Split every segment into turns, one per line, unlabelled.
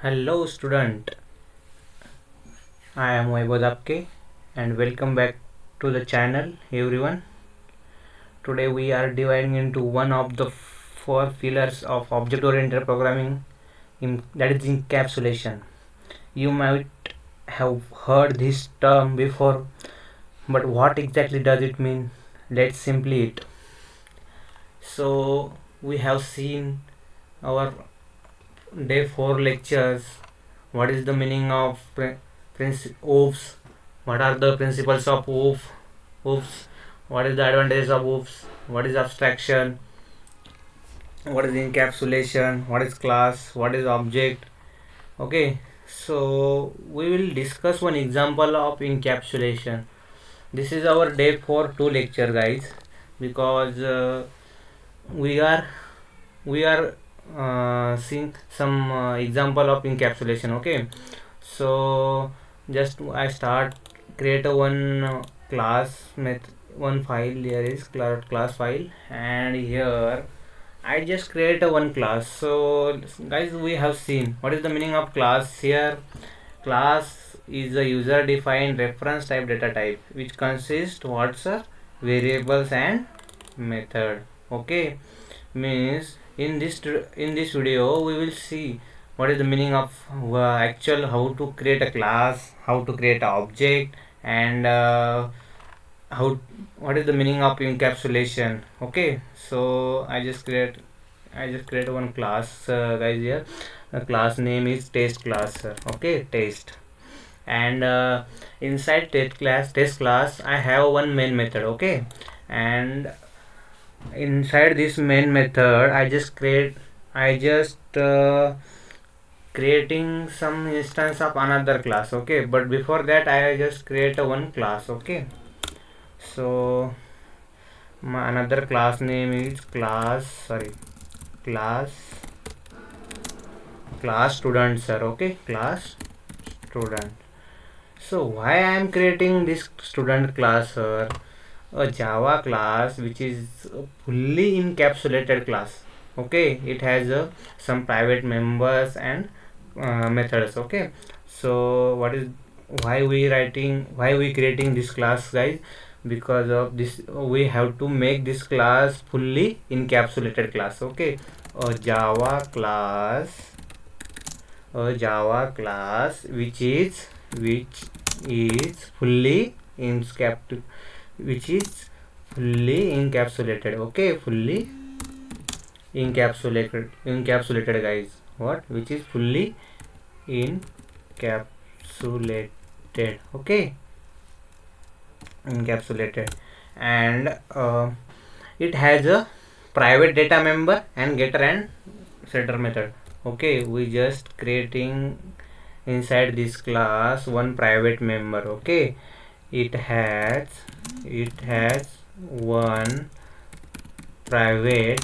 Hello student, I am Vaibhav and welcome back to the channel everyone. Today we are dividing into one of the four pillars of object-oriented programming, that is encapsulation. You might have heard this term before, but what exactly does it mean? Let's simply it. So we have seen our day 4 lectures. What is the meaning of OOFs? What are the principles of OOFs? What is the advantages of OOFs? What is abstraction? What is encapsulation? What is class? What is object? Okay, so we will discuss one example of encapsulation. This is our day 4 2 lecture, guys, because we are seeing some example of encapsulation. Okay, so just I start create a one class one file. Here is class file, and here I just create a one class. So guys, we have seen what is the meaning of class here. Class is a user defined reference type data type which consists what's variables and method. Okay, means in this video we will see what is the meaning of actual how to create a class, how to create an object, and how what is the meaning of encapsulation. Okay, so I just create one class, guys. Here the class name is test class. Okay, test. And inside test class I have one main method. Okay, and inside this main method I just creating some instance of another class. Okay, but before that I just create a one class. Okay, so my another class name is class class student, sir. Okay, class student. So why I am creating this student class, sir? A Java class which is a fully encapsulated class. Okay, it has some private members and methods. Okay, so why we creating this class, guys? Because of this we have to make this class fully encapsulated class. Okay, a Java class which is fully which is fully encapsulated. Okay, fully encapsulated, guys. What which is fully encapsulated. Okay, encapsulated. And it has a private data member and getter and setter method. Okay, we just creating inside this class one private member. Okay, it has one private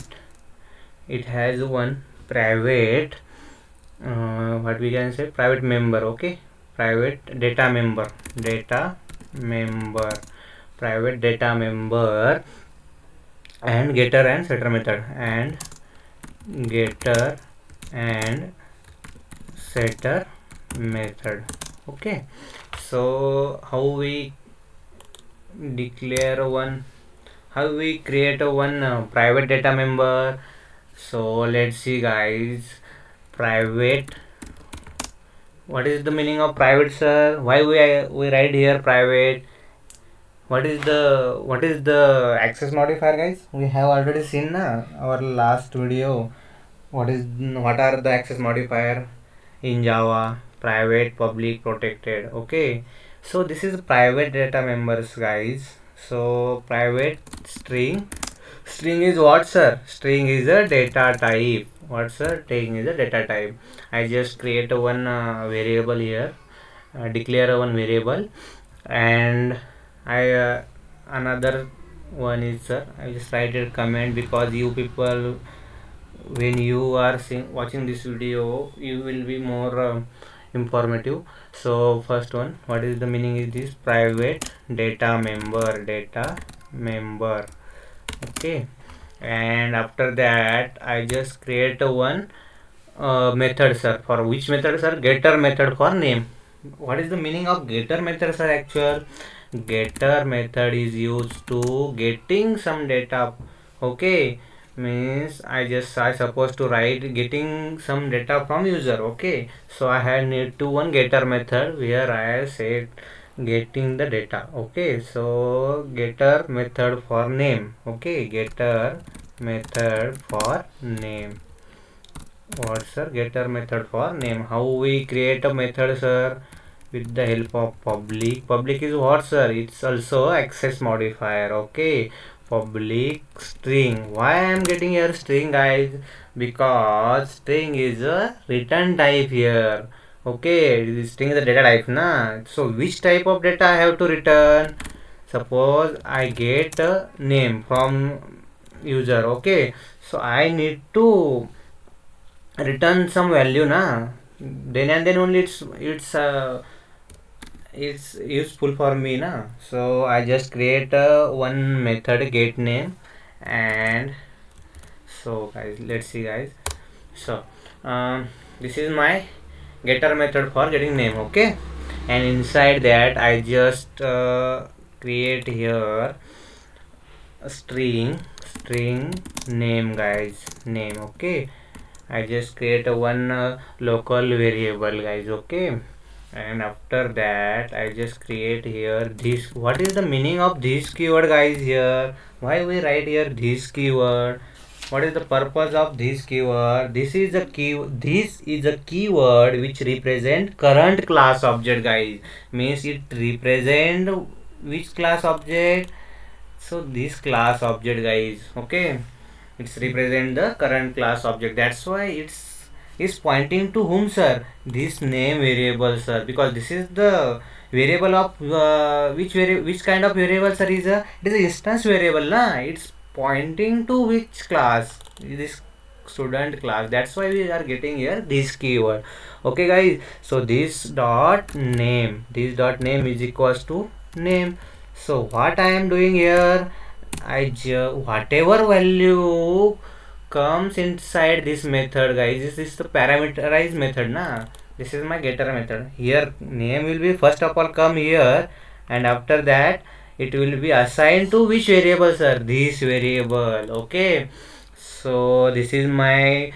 what we can say, private member. Okay, private data member private data member and getter and setter method Okay, so how we create a one private data member. So let's see, guys. Private, what is the meaning of private, sir? Why we write here private? What is the access modifier, guys? We have already seen our last video. What are the access modifier in Java? Private, public, protected. Okay, so this is private data members, guys. So private string is what, sir? String is a data type. What, sir? String is a data type. I just create one variable here, declare one variable, and I another one is, sir, I just write a comment because you people, when you are watching this video, you will be more informative. So first one, what is the meaning is this private data member. Okay, and after that I just create a one method, sir. For which method, sir? Getter method for name. What is the meaning of getter method, sir? Actual getter method is used to getting some data. Okay, means I supposed to write getting some data from user. Okay, so I had need to one getter method where I said getting the data. Okay, so getter method for name. Okay, getter method for name. What, sir? Getter method for name. How we create a method, sir? With the help of public. Public is what, sir? It's also access modifier. Okay, public string. Why I am getting here string, guys? Because string is a return type here. Okay, this string is a data type, na. So which type of data I have to return? Suppose I get a name from user. Okay, so I need to return some value, na. Then and then only it's useful for me, na. So I just create one method get name. And so guys, let's see, guys. So this is my getter method for getting name. Okay, and inside that I just create here a string name, guys, name. Okay, I just create a one local variable, guys. Okay, and after that I just create here this. What is the meaning of this keyword, guys? Here, why we write here this keyword? What is the purpose of this keyword? This is a keyword which represent current class object, guys. Means it represent which class object? So this class object, guys. Okay, it's represent the current class object. That's why it's is pointing to whom, sir? This name variable, sir, because this is the variable of which kind of variable, sir? Is a it is an instance variable, na. It's pointing to which class? This student class. That's why we are getting here this keyword. Okay, guys, so this dot name is equals to name. So what I am doing here, whatever value comes inside this method, guys, this is the parameterized method, na. This is my getter method. Here name will be first of all come here, and after that it will be assigned to which variable, sir? This variable. Okay, so this is my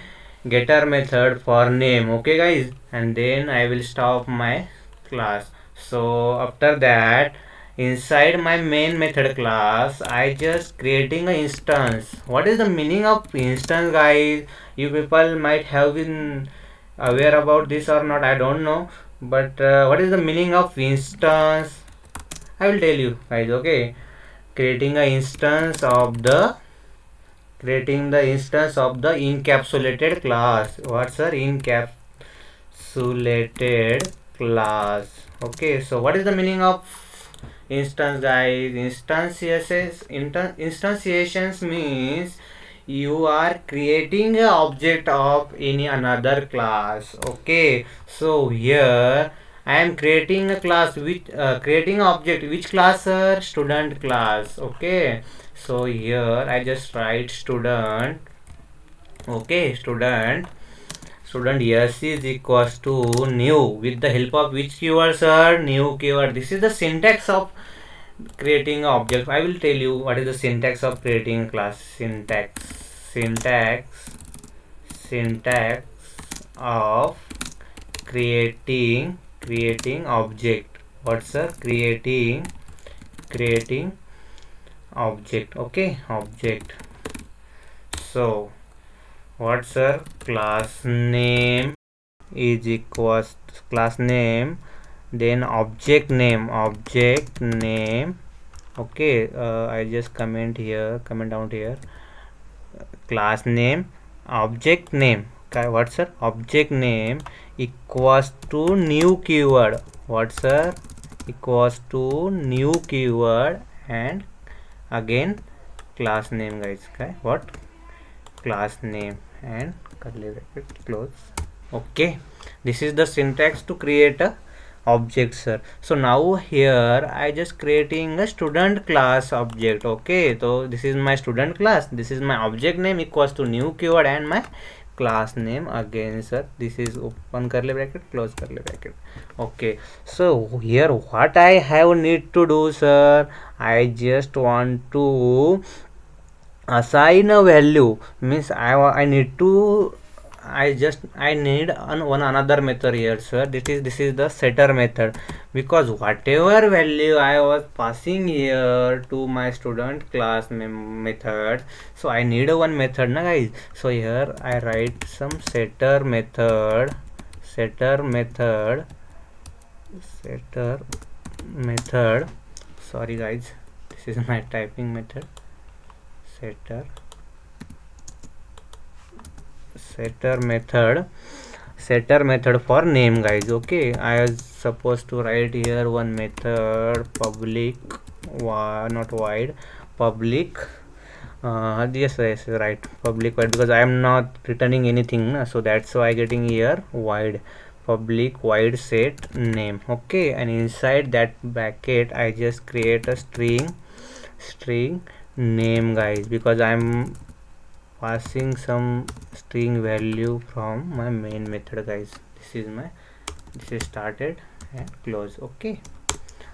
getter method for name. Okay, guys, and then I will stop my class. So after that, inside my main method class, I just creating an instance. What is the meaning of instance, guys? You people might have been aware about this or not, I don't know, but what is the meaning of instance? I will tell you, guys. Okay, creating a instance of the encapsulated class. What's our encapsulated class? Okay, so what is the meaning of instance, guys? Instantiations means you are creating an object of any another class. Okay, so here I am creating a class which creating an object which class, sir? Student class. Okay, so here I just write student. Okay, student yes is equals to new with the help of which keyword, sir? New keyword. This is the syntax of creating an object. I will tell you what is the syntax of creating a class. Syntax of creating object. What's, sir? Creating object. Okay, object. So what's, sir? Class name is equals class name, then object name. Okay, I just comment down here, class name, object name. Okay, what's, sir? Object name equals to new keyword. What's, sir? Equals to new keyword, and again class name, guys. Okay, what? Class name and curly bracket close. Okay, this is the syntax to create a object, sir. So now here I just creating a student class object. Okay, so this is my student class, this is my object name equals to new keyword, and my class name again, sir. This is open curly bracket, close curly bracket. Okay, so here what I have need to do, sir, I just want to assign a value. Means I need to, I need one another method here, sir. This is the setter method, because whatever value I was passing here to my student class method, so I need a one method na guys. So here I write some setter method. Sorry guys, this is my typing method. setter setter method for name, guys. Okay, I was supposed to write here one method public, not void, public, yes, right, public void, because I am not returning anything, so that's why I getting here void, public void set name. Okay, and inside that bracket I just create a string name, guys, because I'm passing some string value from my main method, guys. This is started and close. Okay,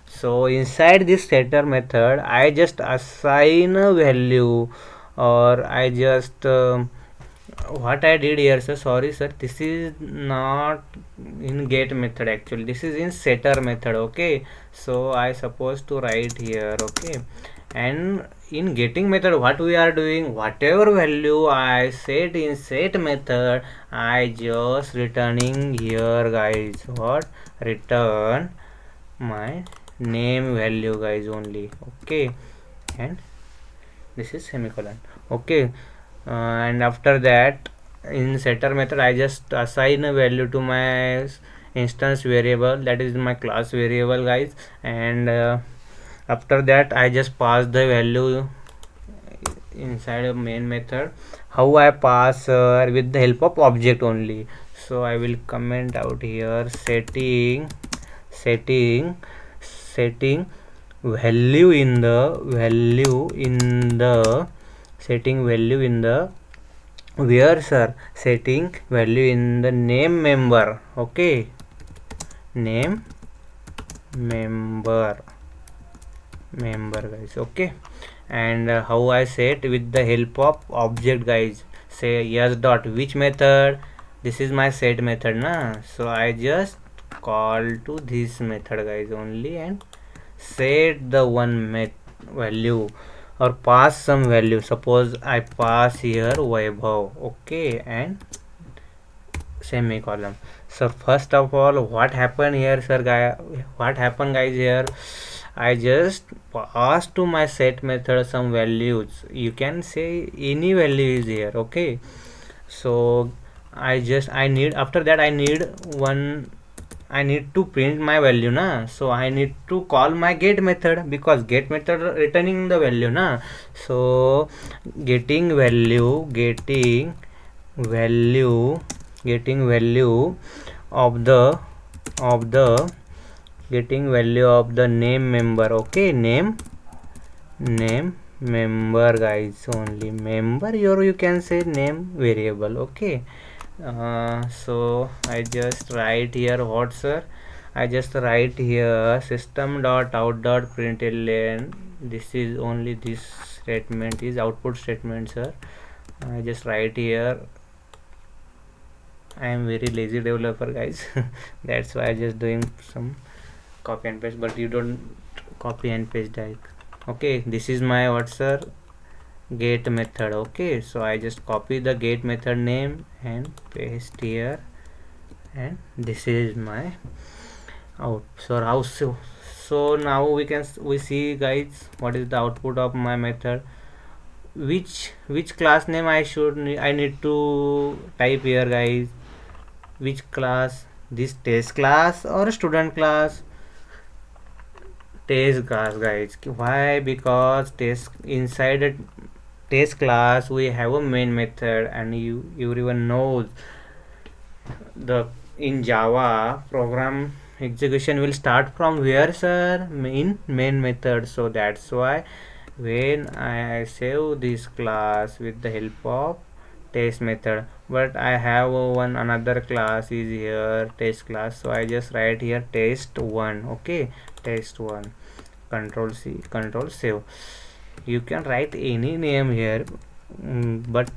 so inside this setter method I just assign a value, or I just what I did here, sir, sorry sir, this is not in get method, actually this is in setter method. Okay, so I supposed to write here. Okay, and in getting method what we are doing, whatever value I set in set method, I just returning here, guys. What? Return my name value, guys, only. Okay, and this is semicolon. Okay, and after that in setter method I just assign a value to my instance variable, that is my class variable, guys, and after that I just pass the value inside a main method. How I pass, with the help of object only. So I will comment out here setting value in the where, sir? Setting value in the name member. Okay, name member, guys. Okay, and how I set with the help of object, guys. Say yes dot which method, this is my set method na, so I just call to this method, guys, only, and set the one value, or pass some value. Suppose I pass here Vaibhav. Okay, and semicolon. So first of all, what happened here, sir? What happened, guys? Here I just pass to my set method some values. You can say any value is here. Okay, so I need, after that I need to print my value na, so I need to call my get method, because get method returning the value na. So getting value of the getting value of the name member. Okay, name member, guys, only member, or you can say name variable. Okay, so I just write here what, sir? I just write here system dot out dot println. This is only, this statement is output statement, sir. I just write here, I am very lazy developer, guys. That's why I just doing some copy and paste, but you don't copy and paste that. Okay, this is my what, sir? Get method. Okay, so I just copy the get method name and paste here, and this is my out. So how so now we see, guys, what is the output of my method. Which class name I need to type here, guys? Which class? This test class or student class? Test class, guys. Why? Because inside a test class we have a main method, and everyone knows the in Java program execution will start from where, sir? Main method. So that's why when I save this class with the help of test method, but I have one another class is here, test class, so I just write here test1. Okay, test1, control C, control save. You can write any name here, but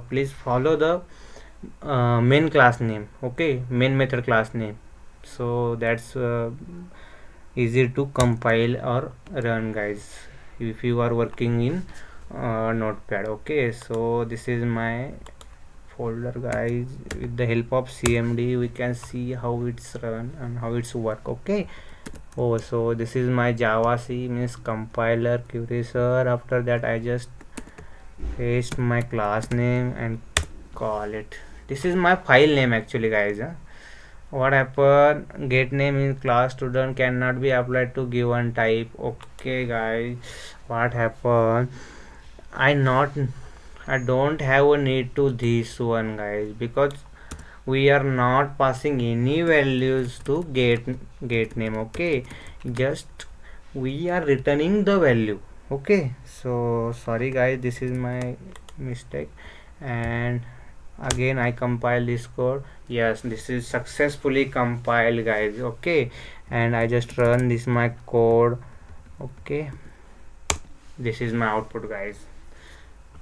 please follow the main class name. Okay, main method class name, so that's easy to compile or run, guys, if you are working in notepad. Okay, so this is my folder, guys. With the help of cmd we can see how it's run and how it's work. Okay, oh, so this is my java c means compiler cursor. After that I just paste my class name and call it. This is my file name actually, guys. What happened, get name in class student cannot be applied to given type. Okay, guys, what happened, I not I don't have a need to this one, guys, because we are not passing any values to get name. Okay, just we are returning the value. Okay, so sorry, guys, this is my mistake. And again I compile this code. Yes, this is successfully compiled, guys. Okay, and I just run this my code. Okay, this is my output, guys.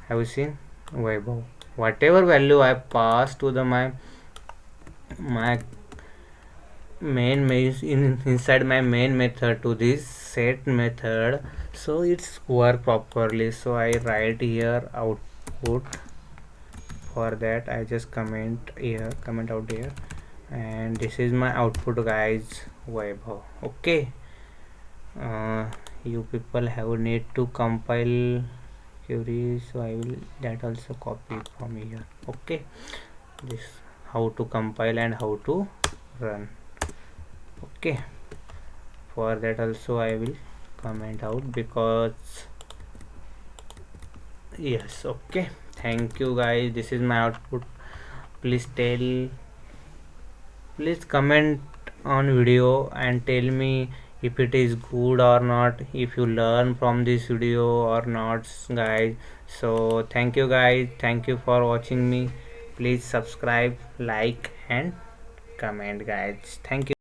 Have you seen? Vaibhav, whatever value I pass to the my main means inside my main method to this set method, so it's work properly. So I write here output. For that I just comment here, comment out here, and this is my output, guys. Vaibhav. Okay, you people have need to compile query, so I will that also copy from here. Okay, this how to compile and how to run. Okay, for that also I will comment out, because yes. Okay, thank you, guys. This is my output. Please please comment on video and tell me if it is good or not, if you learn from this video or not, guys. So thank you, guys, thank you for watching me. Please subscribe, like and comment, guys. Thank you.